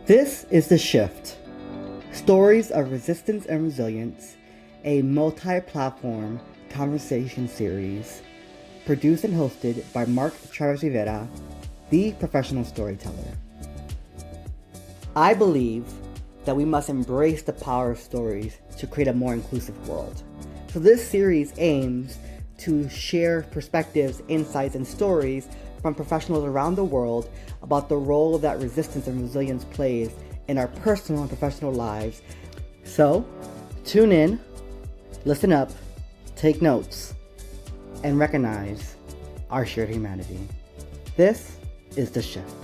This is The Shift, Stories of Resistance and Resilience, a multi-platform conversation series produced and hosted by Mark Travis Rivera, the professional storyteller. I believe that we must embrace the power of stories to create a more inclusive world. So this series aims to share perspectives, insights, and stories from professionals around the world about the role that resistance and resilience plays in our personal and professional lives. So, tune in, listen up, take notes, and recognize our shared humanity. This is The Shift.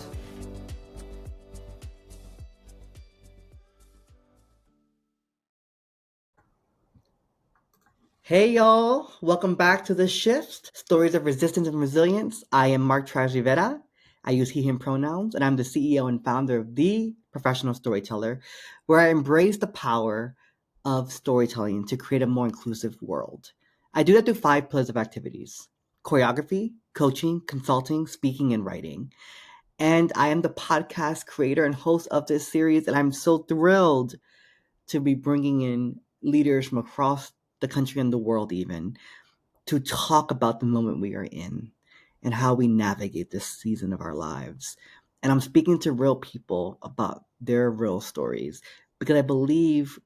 Hey y'all, welcome back to The Shift, Stories of Resistance and Resilience. I am Mark Travis Rivera. I use he, him pronouns, and I'm the CEO and founder of The Professional Storyteller, where I embrace the power of storytelling to create a more inclusive world. I do that through 5 pillars of activities: choreography, coaching, consulting, speaking, and writing. And I am the podcast creator and host of this series, and I'm so thrilled to be bringing in leaders from across the country and the world even to talk about the moment we are in and how we navigate this season of our lives. And I'm speaking to real people about their real stories because I believe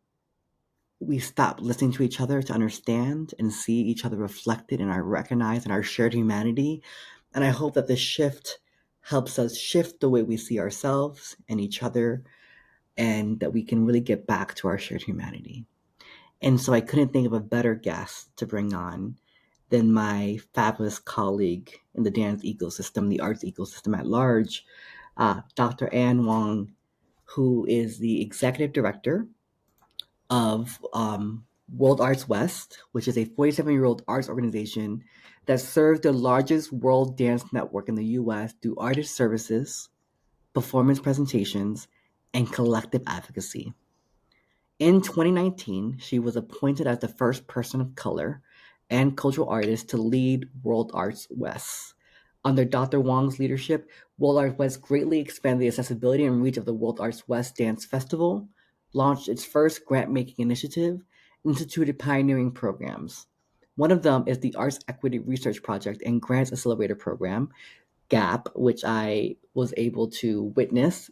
we stop listening to each other to understand and see each other reflected in our recognize and our shared humanity. And I hope that this shift helps us shift the way we see ourselves and each other, and that we can really get back to our shared humanity. And so I couldn't think of a better guest to bring on than my fabulous colleague in the dance ecosystem, the arts ecosystem at large, Dr. Huang, who is the executive director of World Arts West, which is a 47-year-old arts organization that serves the largest world dance network in the US through artist services, performance presentations, and collective advocacy. In 2019, she was appointed as the first person of color and cultural artist to lead World Arts West. Under Dr. Huang's leadership, World Arts West greatly expanded the accessibility and reach of the World Arts West Dance Festival, launched its first grant-making initiative, and instituted pioneering programs. One of them is the Arts Equity Research Project and Grants Accelerator Program, GAP, which I was able to witness,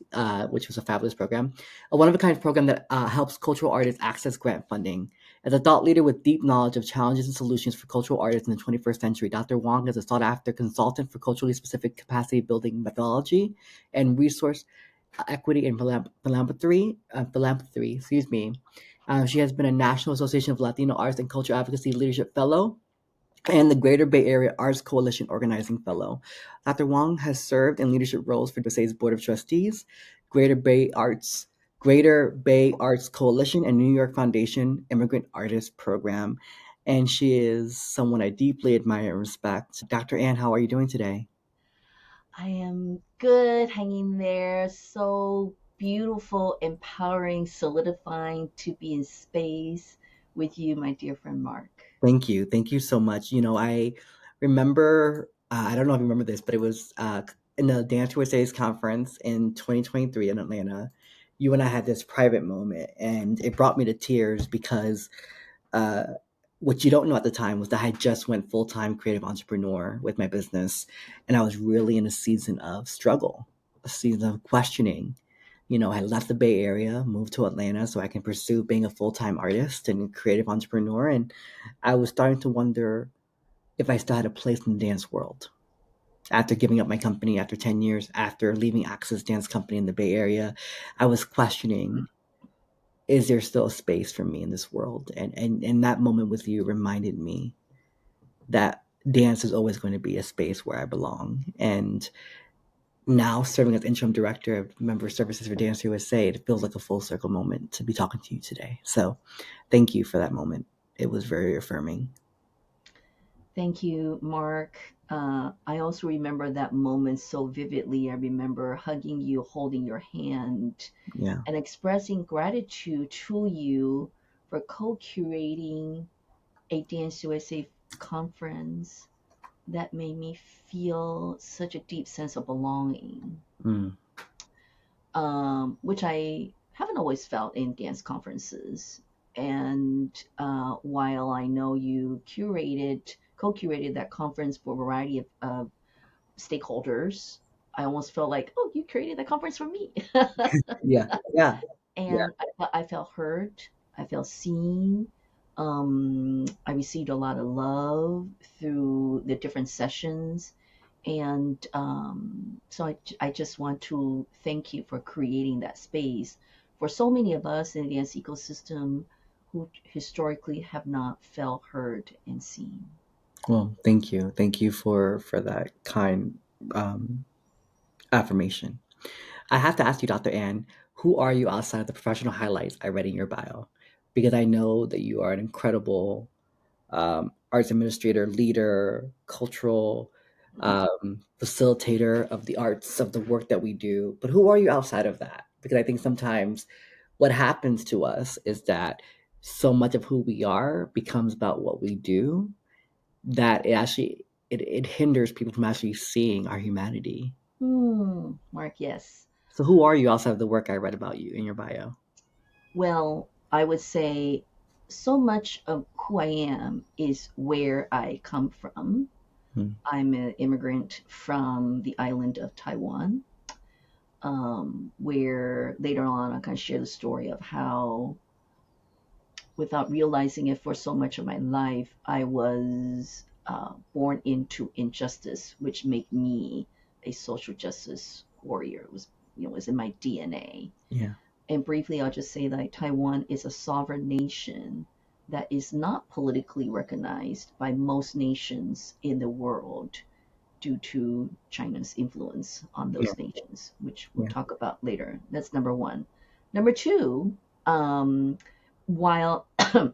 which was a fabulous program. A one-of-a-kind program that helps cultural artists access grant funding. As a thought leader with deep knowledge of challenges and solutions for cultural artists in the 21st century, Dr. Huang is a sought-after consultant for culturally specific capacity-building methodology and resource equity and philanthropy. She has been a National Association of Latino Arts and Culture Advocacy Leadership Fellow and the Greater Bay Area Arts Coalition Organizing Fellow. Dr. Huang has served in leadership roles for USA's Board of Trustees, Greater Bay Arts Coalition, and New York Foundation Immigrant Artist Program. And she is someone I deeply admire and respect. Dr. Ann, how are you doing today? I am good, hanging there. So beautiful, empowering, solidifying to be in space with you, my dear friend Mark. Thank you. Thank you so much. I remember, I don't know if you remember this, but it was in the Dance USA's conference in 2023 in Atlanta. You and I had this private moment, and it brought me to tears because uh, what you don't know at the time was that I just went full-time creative entrepreneur with my business, and I was really in a season of struggle, a season of questioning. I left the Bay Area, moved to Atlanta so I can pursue being a full-time artist and creative entrepreneur, and I was starting to wonder if I still had a place in the dance world. After giving up my company after 10 years, after leaving Access Dance Company in the Bay Area, I was questioning, is there still a space for me in this world? And that moment with you reminded me that dance is always going to be a space where I belong. And now serving as interim director of member services for Dance USA, it feels like a full circle moment to be talking to you today. So thank you for that moment. It was very affirming. Thank you, Mark. I also remember that moment so vividly. I remember hugging you, holding your hand, Yeah. and expressing gratitude to you for co curating a Dance USA conference that made me feel such a deep sense of belonging. Mm. which I haven't always felt in dance conferences. And while I know you co-curated that conference for a variety of stakeholders, I almost felt like, oh, you created that conference for me. Yeah, yeah, yeah. And I felt heard. I felt seen. I received a lot of love through the different sessions. And so I just want to thank you for creating that space for so many of us in the dance ecosystem who historically have not felt heard and seen. Well, thank you for that kind um, affirmation. I have to ask you, Dr. Ann, who are you outside of the professional highlights I read in your bio? Because I know that you are an incredible arts administrator, leader, cultural facilitator of the arts, of the work that we do. But who are you outside of that? Because I think sometimes what happens to us is that so much of who we are becomes about what we do that it hinders people from actually seeing our humanity. Mark, yes. So who are you outside of the work I read about you in your bio? Well, I would say so much of who I am is where I come from. Hmm. I'm an immigrant from the island of Taiwan, where later on I kind of share the story of how, without realizing it for so much of my life, I was born into injustice, which made me a social justice warrior. It was, it was in my DNA. Yeah. And briefly, I'll just say that Taiwan is a sovereign nation that is not politically recognized by most nations in the world due to China's influence on Yeah. those nations, which we'll Yeah. talk about later. That's number one. Number two, um, while I've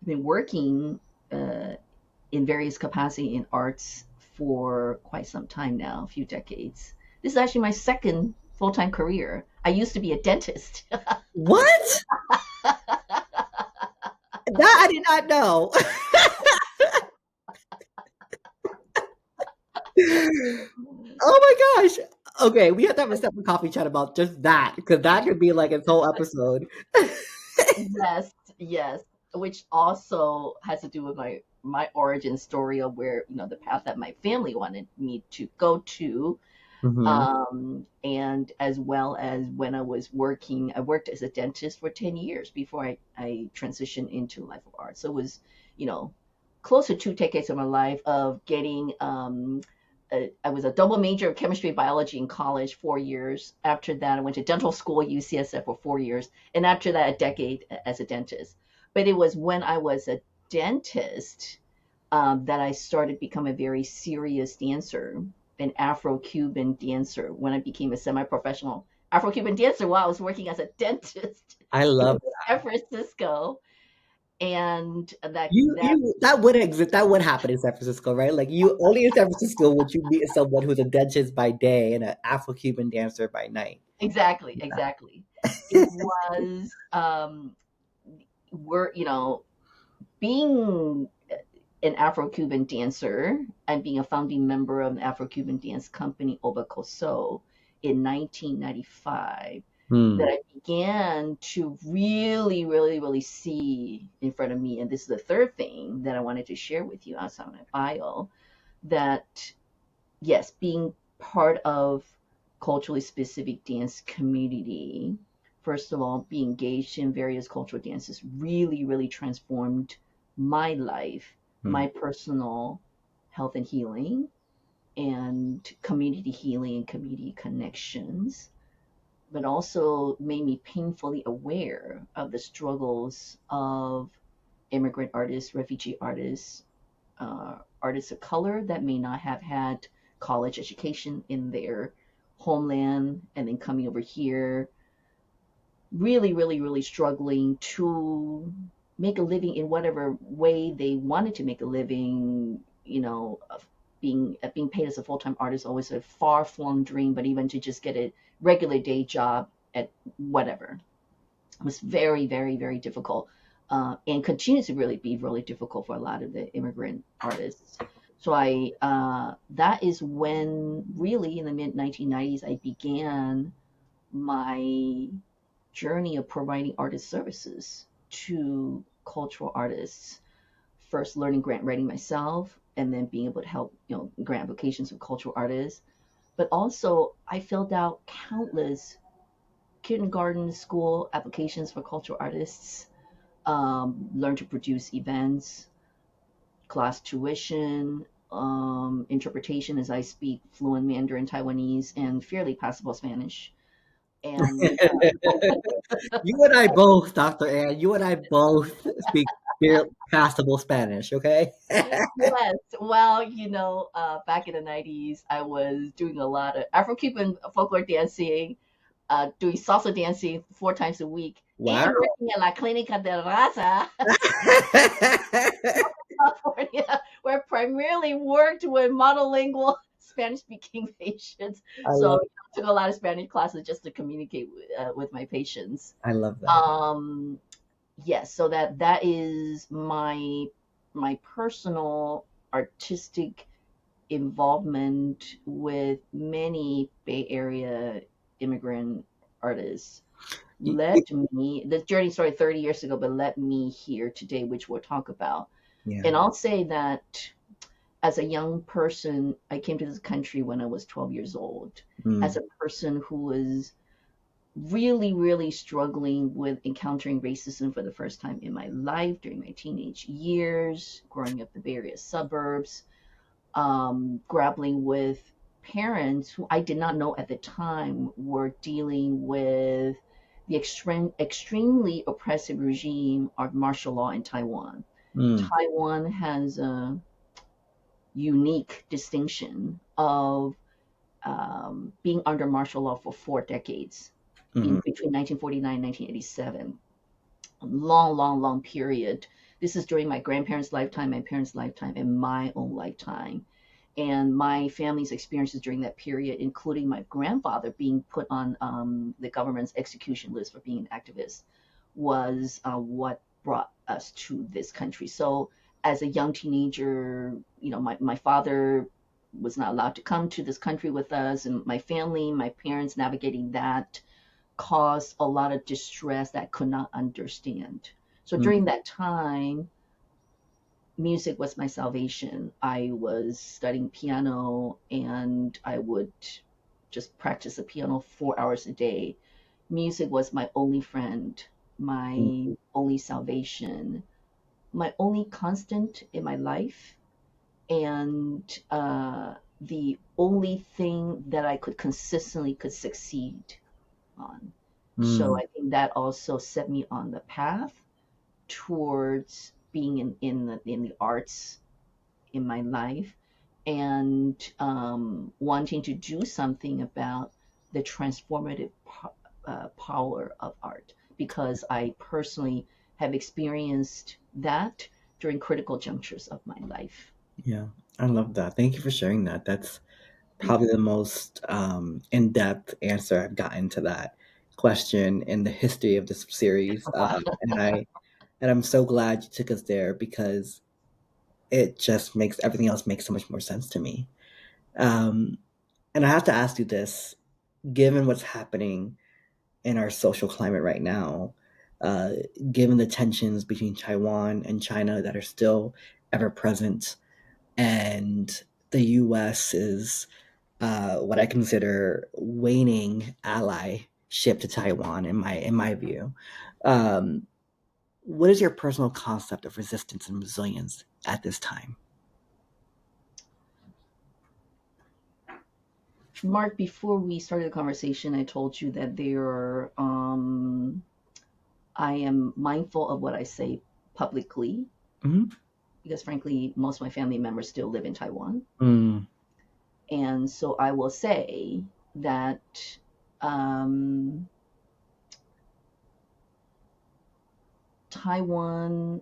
been working uh, in various capacity in arts for quite some time now, a few decades, this is actually my second full time career. I used to be a dentist. What? That I did not know. Oh my gosh. Okay, we have to have a separate coffee chat about just that because that could be like a whole episode. Yes, yes, which also has to do with my origin story of where, the path that my family wanted me to go to, Hmm. and as well as when I worked as a dentist for 10 years before I transitioned into life of art. So it was, you know, close to 2 decades of my life of getting, I was a double major of chemistry and biology in college, 4 years. After that, I went to dental school at UCSF for 4 years. And after that, a decade as a dentist. But it was when I was a dentist that I started becoming a very serious dancer, an Afro-Cuban dancer, when I became a semi-professional Afro-Cuban dancer while I was working as a dentist I in love San Francisco. And that you. That would exist. That would happen in San Francisco, right? Like you only in San Francisco would you meet someone who's a dentist by day and an Afro-Cuban dancer by night. exactly, exactly. It was we're being an Afro-Cuban dancer and being a founding member of an Afro-Cuban dance company, Obakoso, in 1995, that Hmm. I began to really, really, really see in front of me. And this is the third thing that I wanted to share with you outside my bio, that yes, being part of culturally specific dance community, first of all, be engaged in various cultural dances really, really transformed my life, Hmm. my personal health and healing, and community healing and community connections, but also made me painfully aware of the struggles of immigrant artists, refugee artists, artists of color that may not have had college education in their homeland and then coming over here, really, really, really struggling to make a living in whatever way they wanted to make a living, of being paid as a full-time artist, always a far-flung dream, but even to just get a regular day job at whatever was very, very, very difficult, and continues to really be really difficult for a lot of the immigrant artists. So that is when really in the mid 1990s I began my journey of providing artist services to cultural artists. First, learning grant writing myself, and then being able to help, grant applications with cultural artists. But also, I filled out countless kindergarten school applications for cultural artists. Learned to produce events, class tuition, interpretation, as I speak fluent Mandarin, Taiwanese, and fairly passable Spanish. And You and I both, Dr. Ann, you and I both speak passable Spanish, okay? yes, well, back in the 90s, I was doing a lot of Afro-Cuban folklore dancing, doing salsa dancing 4 times a week, and Wow. working at La Clínica de Raza, California, where I primarily worked with monolingual Spanish-speaking patients. I So love I took a lot of Spanish classes just to communicate with my patients. I love that. Um, yes, so that is my personal artistic involvement with many Bay Area immigrant artists Y- led y- me. The journey started 30 years ago, but led me here today, which we'll talk about. Yeah. And I'll say that as a young person, I came to this country when I was 12 years old. As Mm, a person who was really, really struggling with encountering racism for the first time in my life during my teenage years, growing up in the various suburbs, grappling with parents who I did not know at the time were dealing with the extremely oppressive regime of martial law in Taiwan. mm, Taiwan has a unique distinction of being under martial law for 4 decades in mhm, between 1949 and 1987. A long, long, long period. This is during my grandparents' lifetime, my parents' lifetime, and my own lifetime. And my family's experiences during that period, including my grandfather being put on the government's execution list for being an activist, was what brought us to this country. So, as a young teenager, my father was not allowed to come to this country with us, and my family, my parents navigating that caused a lot of distress that I could not understand. So, mm, during that time, music was my salvation. I was studying piano and I would just practice the piano 4 hours a day. Music was my only friend, mm, my only salvation, my only constant in my life, and the only thing that I could succeed on. So mm. I think that also set me on the path towards being in the arts in my life, and wanting to do something about the transformative power of art, because I personally have experienced that during critical junctures of my life. Yeah, I love that. Thank you for sharing that. That's probably the most in-depth answer I've gotten to that question in the history of this series. And I'm so glad you took us there because it just makes everything else make so much more sense to me. Um, and I have to ask you this, given what's happening in our social climate right now, uh, given the tensions between Taiwan and China that are still ever present, and the US is what I consider waning allyship to Taiwan, in my view. Um, what is your personal concept of resistance and resilience at this time? Mark, before we started the conversation, I told you that I am mindful of what I say publicly, Mhm. because frankly, most of my family members still live in Taiwan. Mm, And so I will say that um, Taiwan,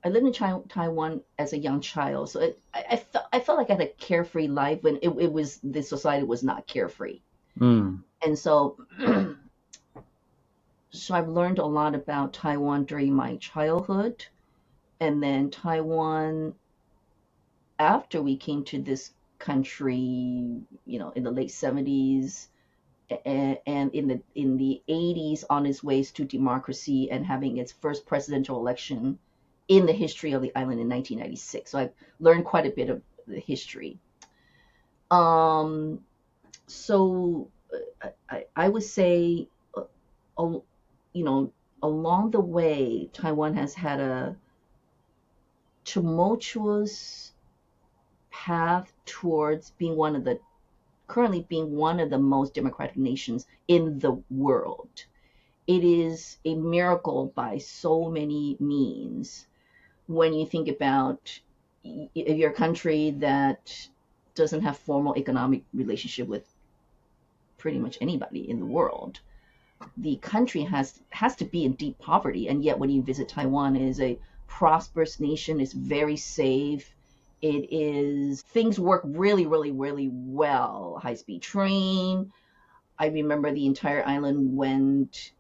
I lived in Taiwan as a young child. So I felt like I had a carefree life when it was, the society was not carefree. mm, And so I've learned a lot about Taiwan during my childhood. And then Taiwan after we came to this country, in the late 70s, and in the 80s on its ways to democracy and having its first presidential election in the history of the island in 1996. So I've learned quite a bit of the history. Um, so I would say, uh, you know, along the way, Taiwan has had a tumultuous path towards being one of the currently being one of the most democratic nations in the world. It is a miracle by so many means when you think about if you're a country that doesn't have formal economic relationship with pretty much anybody in the world. The country has to be in deep poverty, and yet when you visit Taiwan, it is a prosperous nation. It's very safe. It is things work really, really, really well. High speed train. I remember the entire island went,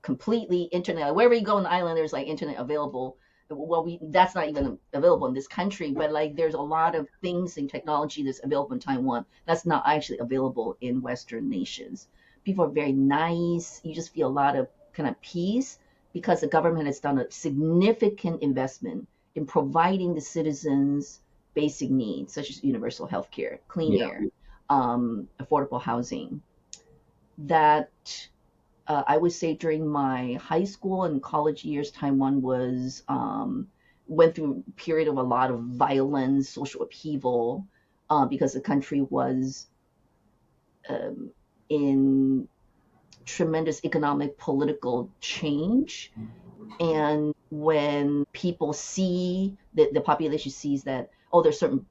completely internet. Wherever you go on the island, there's like internet available. Well, that's not even available in this country, but like there's a lot of things in technology that's available in Taiwan that's not actually available in Western nations. People are very nice. You just feel a lot of kind of peace because the government has done a significant investment in providing the citizens basic needs such as universal health care, clean Yeah. air, affordable housing. That I would say during my high school and college years, Taiwan was went through a period of a lot of violence, social upheaval, because the country was um, in tremendous economic political change. And when people see the population sees that, oh, there's certain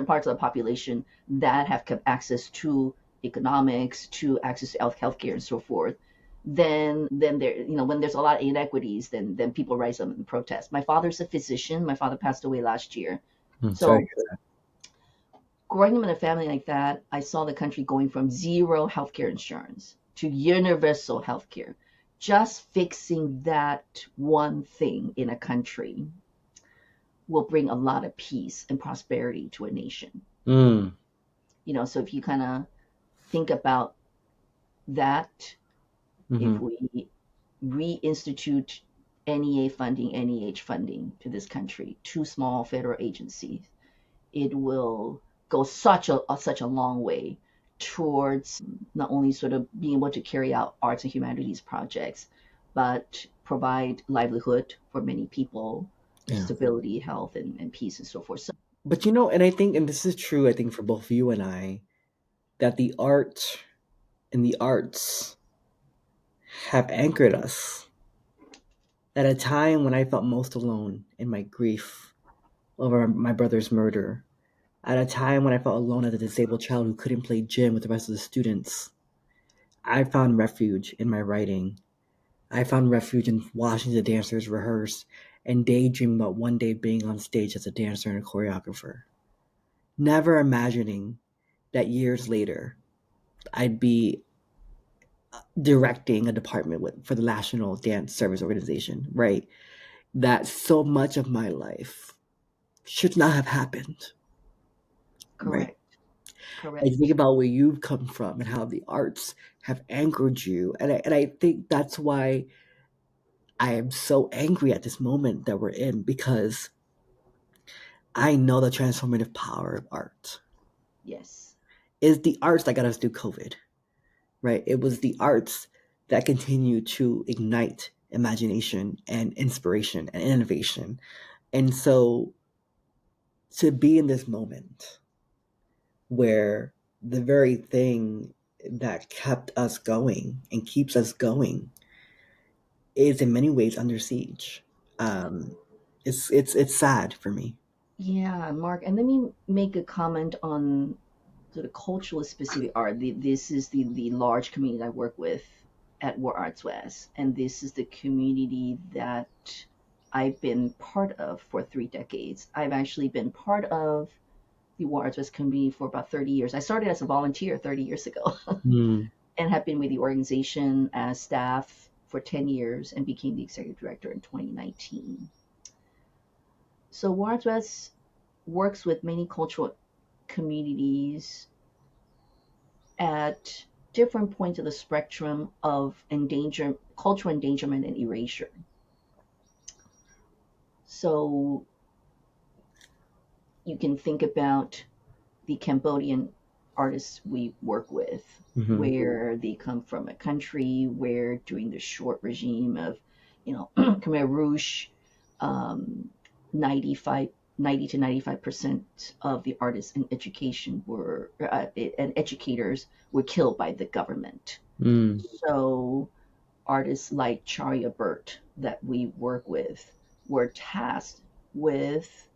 parts of the population that have kept access to economics, to access to healthcare and so forth, then there, when there's a lot of inequities, then people rise up and protest. My father's a physician. My father passed away last year. Sorry. So growing up in a family like that, I saw the country going from zero healthcare insurance to universal healthcare. Just fixing that one thing in a country will bring a lot of peace and prosperity to a nation. Mm, So if you kind of think about that, if hmm. we reinstitute NEA funding, NEH funding to this country, two small federal agencies, it will go such a long way towards not only sort of being able to carry out arts and humanities projects, but provide livelihood for many people, Yeah. stability, health, and peace and so forth. So But and I think, and this is true, I think for both you and I, that the art and the arts have anchored us at a time when I felt most alone in my grief over my brother's murder, at a time when I felt alone as a disabled child who couldn't play gym with the rest of the students. I found refuge in my writing. I found refuge in watching the dancers rehearse and daydream about one day being on stage as a dancer and a choreographer. Never imagining that years later I'd be directing a department for the National Dance Service Organization, right? That so much of my life should not have happened, right? correct, And you correct. think about where you've come from and how the arts have anchored you. And I think that's why I am so angry at this moment that we're in, because I know the transformative power of art. Yes, Is the arts that got us through COVID, right? It was the arts that continue to ignite imagination and inspiration and innovation. And so to be in this moment where the very thing that kept us going and keeps us going is in many ways under siege. Um, it's sad for me. yeah, Mark. And let me make a comment on sort of culturally specific art. This is the large community I work with at War Arts West, and this is the community that I've been part of for 3 decades. I've actually been part of the War Arts West community for about 30 years. I started as a volunteer 30 years ago Mm, and have been with the organization as staff for 10 years and became the executive director in 2019. So War Arts West works with many cultural communities at different points of the spectrum of cultural endangerment and erasure. So you can think about the Cambodian artists we work with, Mm-hmm. where they come from a country where during the short regime of, Khmer Rouge, um, 95, 90 to 95% of the artists in education and educators were killed by the government. Mm. So artists like Charia Burt that we work with were tasked with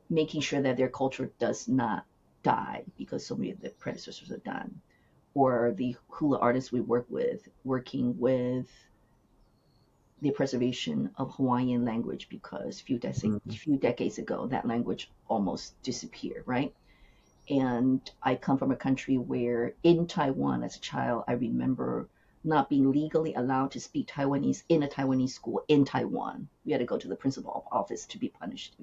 making sure that their culture does not die because so many of the predecessors are done. Or the hula artists we work with, working with the preservation of Hawaiian language because Mm. few decades ago that language almost disappeared, right? And I come from a country where in Taiwan as a child, I remember not being legally allowed to speak Taiwanese in a Taiwanese school in Taiwan. We had to go to the principal office to be punished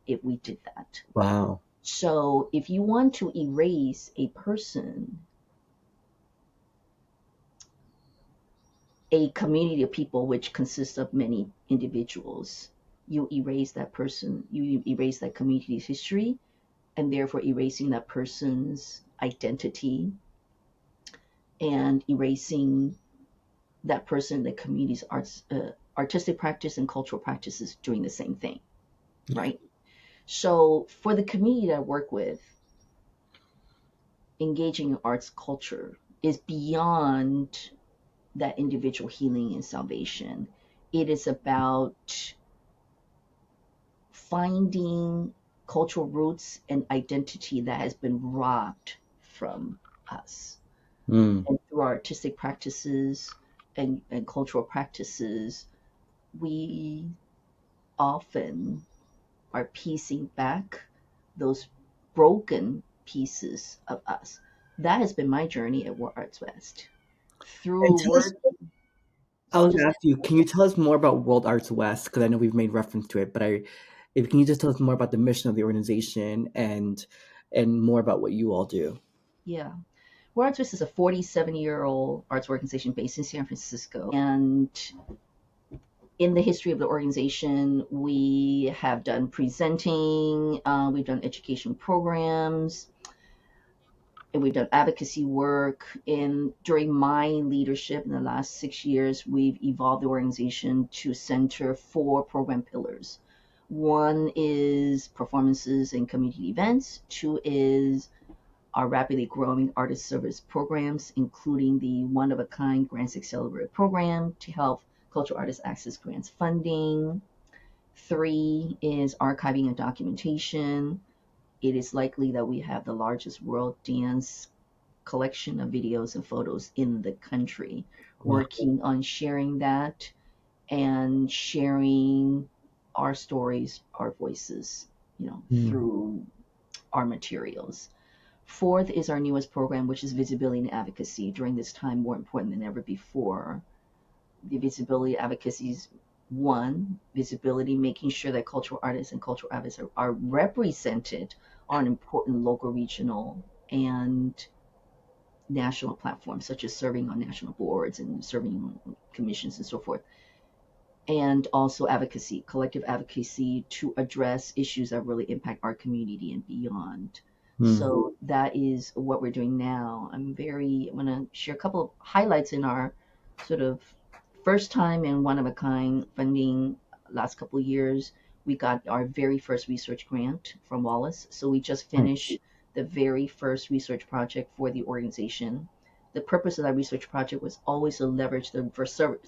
if we did that. Wow. So if you want to erase a person, a community of people which consists of many individuals, you erase that person, you erase that community's history, and therefore erasing that person's identity and erasing that person, the community's artistic practice and cultural practices doing the same thing, right? So for the community that I work with, engaging in arts culture is beyond that individual healing and salvation. It is about finding cultural roots and identity that has been robbed from us. Mm. And through our artistic practices and cultural practices, we often are piecing back those broken pieces of us. That has been my journey at War Arts West. And Through tell us, work, I was just gonna ask you, can you tell us more about World Arts West? Because I know we've made reference to it, but if can you just tell us more about the mission of the organization and more about what you all do? yeah. War Arts West is a 47-year-old arts organization based in San Francisco. And in the history of the organization, we have done presenting, we've done education programs, and we've done advocacy work. And during my leadership in the last 6 years, we've evolved the organization to center four program pillars. One is performances and community events. Two is our rapidly growing artist service programs, including the one of a kind Grants Accelerator program to help cultural artists access grants funding. Three is archiving and documentation. It is likely that we have the largest world dance collection of videos and photos in the country, Wow. working on sharing that and sharing our stories, our voices, Mm. through our materials. Fourth is our newest program, which is visibility and advocacy. During this time, more important than ever before, the visibility advocacies, one, visibility, making sure that cultural artists and cultural advocates are represented on important local, regional, and national platforms, such as serving on national boards and serving on commissions and so forth. And also advocacy, collective advocacy to address issues that really impact our community and beyond. Mm. So that is what we're doing now. I'm going to share a couple of highlights in our sort of first time and one of a kind funding last couple of years. We got our very first research grant from Wallace. So we just Nice. finished the very first research project for the organization. The purpose of that research project was always to leverage the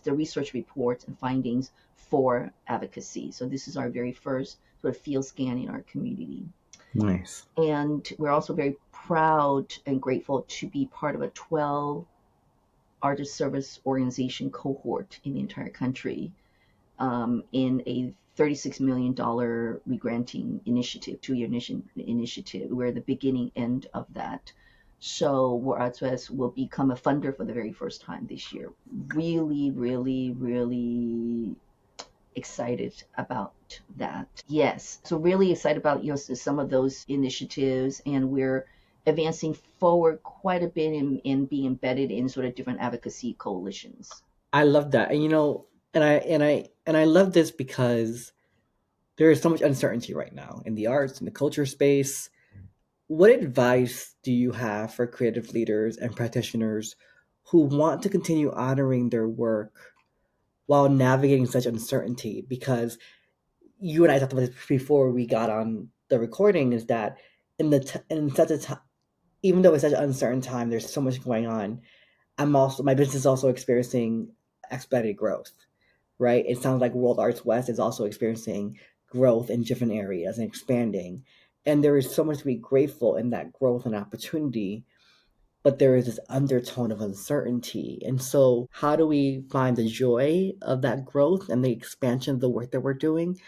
research reports and findings for advocacy. So this is our very first sort of field scan in our community. Nice. And we're also very proud and grateful to be part of a 12 artist service organization cohort in the entire country, in a $36 million regranting initiative, 2 year initiative. We're the beginning end of that. So War Arts West will become a funder for the very first time this year. Really, really, really excited about that. Yes, so really excited about some of those initiatives, and we're advancing forward quite a bit in being embedded in sort of different advocacy coalitions. I love that. And I love this because there is so much uncertainty right now in the arts, in the culture space. What advice do you have for creative leaders and practitioners who want to continue honoring their work while navigating such uncertainty? Because you and I talked about this before we got on the recording, is that in such a time, even though it's such an uncertain time, there's so much going on. My business is also experiencing expedited growth, right? It sounds like World Arts West is also experiencing growth in different areas and expanding. And there is so much to be grateful in that growth and opportunity, but there is this undertone of uncertainty. And so, how do we find the joy of that growth and the expansion of the work that we're doing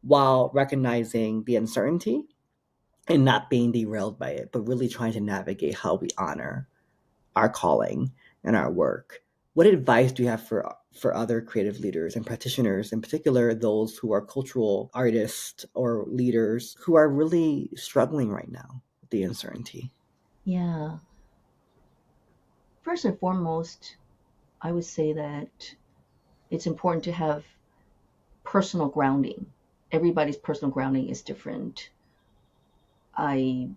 while recognizing the uncertainty and not being derailed by it, but really trying to navigate how we honor our calling and our work? What advice do you have for other creative leaders and practitioners, in particular those who are cultural artists or leaders who are really struggling right now with the uncertainty? Yeah. First and foremost, I would say that it's important to have personal grounding. Everybody's personal grounding is different. I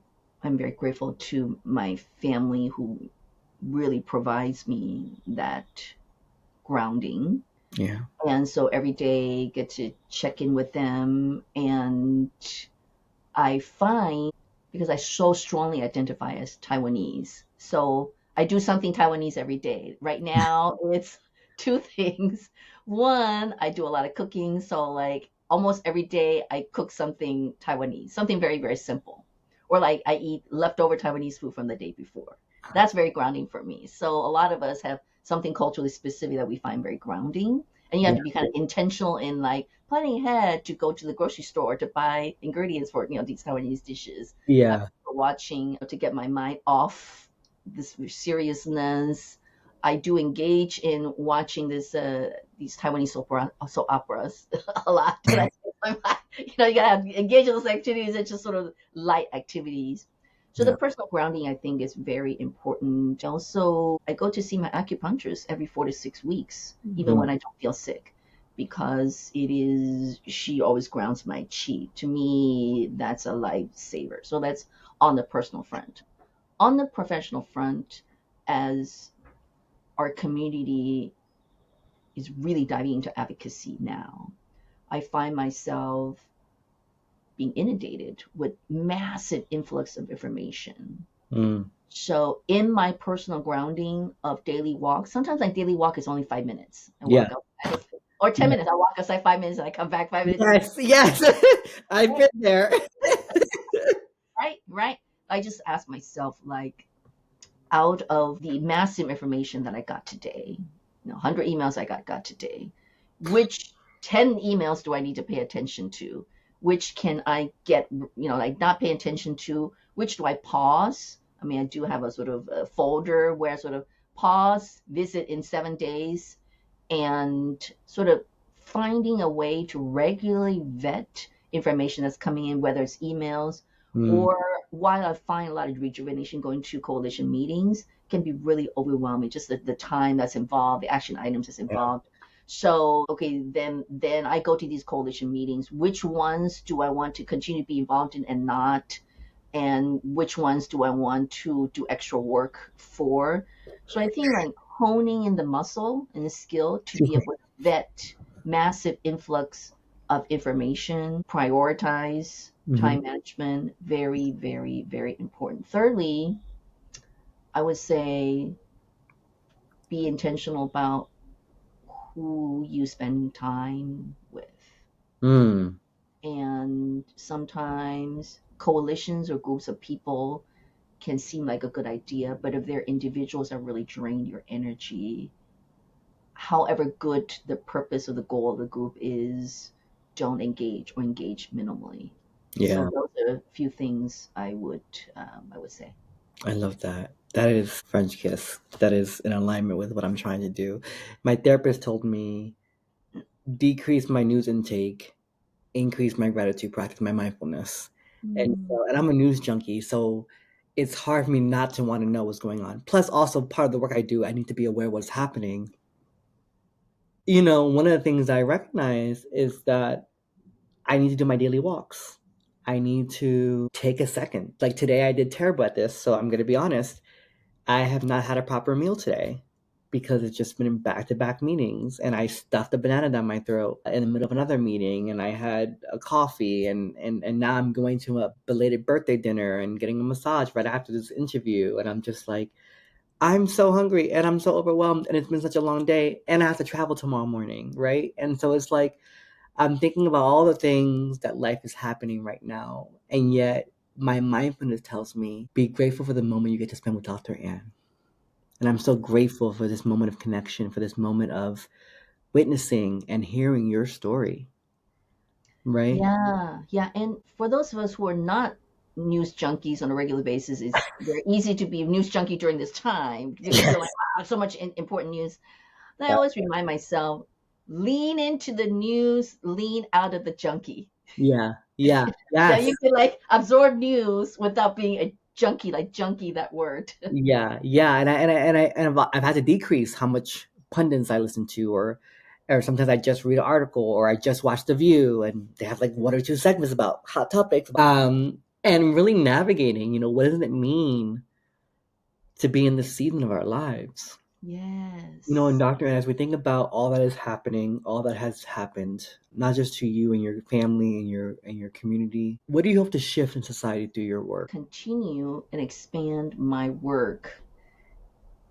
I'm very grateful to my family who really provides me that grounding. Yeah. And so every day get to check in with them, and I find, because I so strongly identify as Taiwanese, so I do something Taiwanese every day. Right now, it's two things. One, I do a lot of cooking, so like almost every day I cook something Taiwanese, something very, very simple. Or like I eat leftover Taiwanese food from the day before. That's very grounding for me. So a lot of us have something culturally specific that we find very grounding, and you have Yeah. to be kind of intentional in like planning ahead to go to the grocery store to buy ingredients for these Taiwanese dishes. Yeah. Watching to get my mind off this seriousness. I do engage in watching these Taiwanese soap operas a lot. And you gotta engage in those activities. It's just sort of light activities. So the Yeah. personal grounding, I think, is very important. Also, I go to see my acupuncturist every 4 to 6 weeks, even Mhm. when I don't feel sick, because she always grounds my chi. To me, that's a lifesaver. So that's on the personal front. On the professional front, as our community is really diving into advocacy now, I find myself being inundated with massive influx of information. Mm. So in my personal grounding of daily walk, sometimes my daily walk is only 5 minutes. I Yeah. walk outside, or 10 Yeah. minutes. I walk outside 5 minutes and I come back 5 minutes. Yes. Yes. I've been there. Right, right. I just ask myself, like, out of the massive information that I got today, 100 emails I got today, which 10 emails do I need to pay attention to? Which can I get, like not pay attention to? Which do I pause? I mean, I do have a sort of a folder where I sort of pause, visit in 7 days, and sort of finding a way to regularly vet information that's coming in, whether it's emails Mm. or, while I find a lot of rejuvenation going to coalition meetings, can be really overwhelming. Just the time that's involved, the action items that's Yeah. involved. So, okay, then I go to these coalition meetings. Which ones do I want to continue to be involved in and not? And which ones do I want to do extra work for? So I think like honing in the muscle and the skill to be able to vet massive influx of information, prioritize Mhm. time management, very, very, very important. Thirdly, I would say be intentional about who you spend time with. Mm. And sometimes coalitions or groups of people can seem like a good idea, but if they're individuals that really drain your energy, however good the purpose or the goal of the group is, don't engage or engage minimally. So Yeah. those are a few things I would say. I love that. That is French kiss. That is in alignment with what I'm trying to do. My therapist told me decrease my news intake, increase my gratitude practice, my mindfulness. And Mm, so, and I'm a news junkie. So it's hard for me not to want to know what's going on. Plus, also part of the work I do, I need to be aware of what's happening. One of the things I recognize is that I need to do my daily walks. I need to take a second. Like today, I did terrible at this, so I'm going to be honest. I have not had a proper meal today because it's just been back to back meetings, and I stuffed a banana down my throat in the middle of another meeting, and I had a coffee, and now I'm going to a belated birthday dinner and getting a massage right after this interview, and I'm just like, I'm so hungry and I'm so overwhelmed, and it's been such a long day, and I have to travel tomorrow morning, right? And so it's like I'm thinking about all the things that life is happening right now, and yet my mindfulness tells me be grateful for the moment you get to spend with Dr. Ann. And I'm so grateful for this moment of connection, for this moment of witnessing and hearing your story, right? Yeah, yeah. And for those of us who are not news junkies on a regular basis, it's very easy to be a news junkie during this time because you feel like, Yes. wow, so much important news. And I Yeah. always remind myself, lean into the news, lean out of the junkie. Yeah. Yeah. That Yes. you can like absorb news without being a junkie, like junkie, that word. Yeah. Yeah. And I've had to decrease how much pundits I listen to, or sometimes I just read an article, or I just watch The View, and they have like one or two segments about hot topics. And really navigating, what does it mean to be in this season of our lives? And Yes. Doctor, and as we think about all that is happening, all that has happened, not just to you and your family and your community, what do you hope to shift in society through your work? Continue and expand my work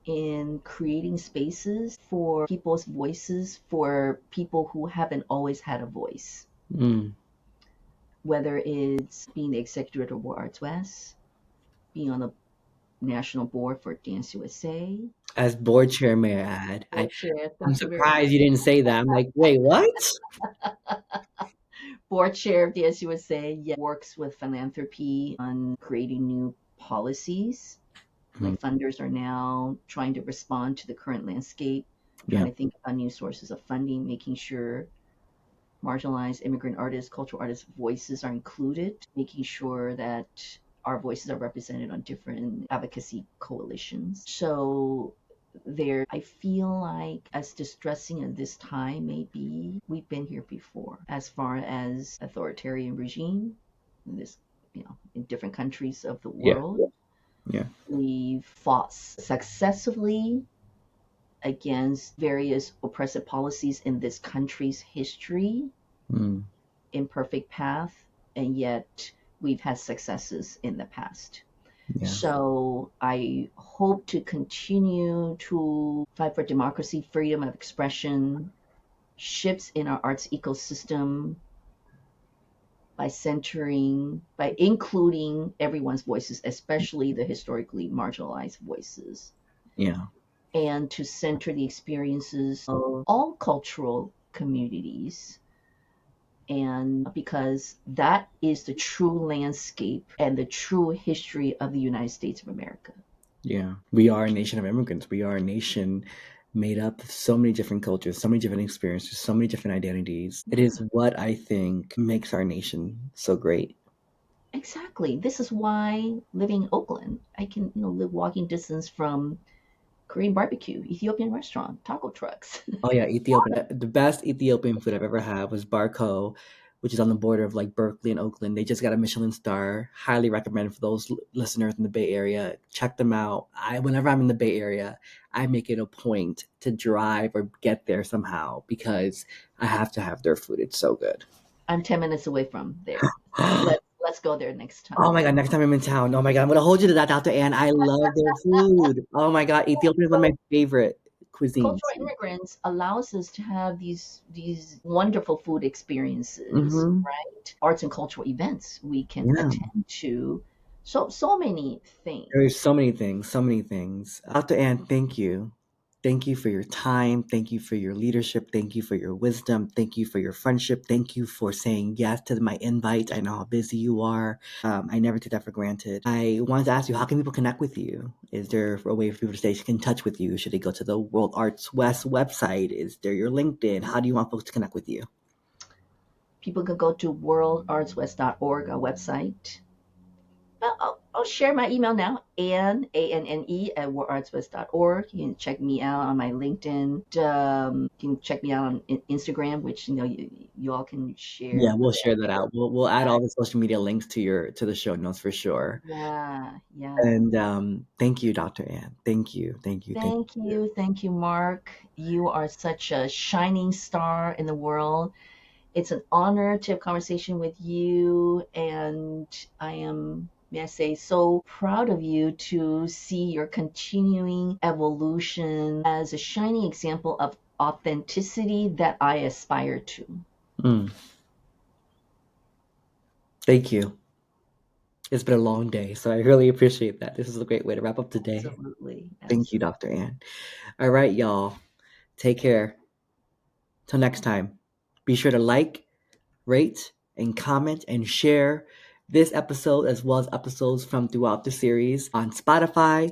in creating spaces for people's voices, for people who haven't always had a voice, Mm. whether it's being the executive director of War Arts West, being on the national board for Dance USA, As board chair, may I add, board chair, I'm thank you very surprised you didn't say that. I'm like, wait, what? board chair of Dance USA, yeah, works with philanthropy on creating new policies. Mm. Like funders are now trying to respond to the current landscape, trying Yeah, to think about new sources of funding, making sure marginalized immigrant artists, cultural artists' voices are included, making sure that our voices are represented on different advocacy coalitions. So I feel like as distressing as this time may be, we've been here before as far as authoritarian regime in this, in different countries of the yeah, world. yeah. We've fought successively against various oppressive policies in this country's history, Mm. imperfect path, and yet we've had successes in the past. Yeah, So I hope to continue to fight for democracy, freedom of expression, shifts in our arts ecosystem by including everyone's voices, especially the historically marginalized voices, yeah, and to center the experiences of all cultural communities. And because that is the true landscape and the true history of the United States of America. yeah. We are a nation of immigrants. We are a nation made up of so many different cultures, so many different experiences, so many different identities. It is Yeah, what I think makes our nation so great. exactly. This is why living in Oakland, I can, live walking distance from Korean barbecue, Ethiopian restaurant, taco trucks. Oh yeah, Ethiopian. The best Ethiopian food I've ever had was Barco, which is on the border of like Berkeley and Oakland. They just got a Michelin star. Highly recommend for those listeners in the Bay Area. Check them out. Whenever I'm in the Bay Area, I make it a point to drive or get there somehow because I have to have their food. It's so good. I'm 10 minutes away from there. So let's go there next Oh my time. god, next time I'm in town. Oh my god, I'm gonna hold you to that, Dr. Ann. I love their food. Oh my god, Ethiopian is one of So my favorite cultural cuisines. immigrants allows us to have these wonderful food experiences, Mm-hmm. right? Arts and cultural events we can Yeah. attend to. So many There's things. so many things, so many things. Dr. Ann, thank you. Thank you for your time. Thank you for your leadership. Thank you for your wisdom. Thank you for your friendship. Thank you for saying yes to my invite. I know how busy you are. I never take that for granted. I wanted to ask you, how can people connect with you? Is there a way for people to stay in touch with you? Should they go to the World Arts West website? Is there your LinkedIn? How do you want folks to connect with you? People can go to worldartswest.org, our website, Well, I'll share my email now, Anne, ANNE, at warartswest.org. You can check me out on my LinkedIn. You can check me out on Instagram, which you all can Yeah, share. we'll share that out. We'll add Uh, all the social media links to the show notes for sure. yeah, yeah. And thank you, Dr. Ann. Thank you, thank you, thank you. Thank you, Mark. You are such a shining star in the world. It's an honor to have a conversation with you, and I am, may I say, so proud of you to see your continuing evolution as a shining example of authenticity that I aspire to. Mm, thank you. It's been a long day, so I really appreciate that. This is a great way to wrap up the day. Absolutely, Thank you, absolutely. Dr. Ann. All right, y'all. Take care. Till next time. Be sure to like, rate, and comment and share this episode as well as episodes from throughout the series on Spotify,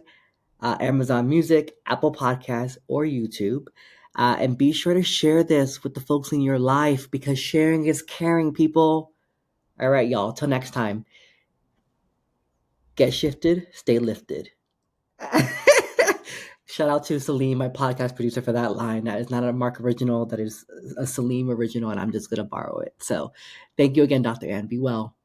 Amazon Music, Apple Podcasts, or YouTube. And be sure to share this with the folks in your life because sharing is caring, people. All right, y'all. Till next time. Get shifted, stay lifted. Shout out to Salim, my podcast producer, for that line. That is not a Mark original, that is a Salim original, and I'm just going to borrow it. So thank you again, Dr. Ann. Be well.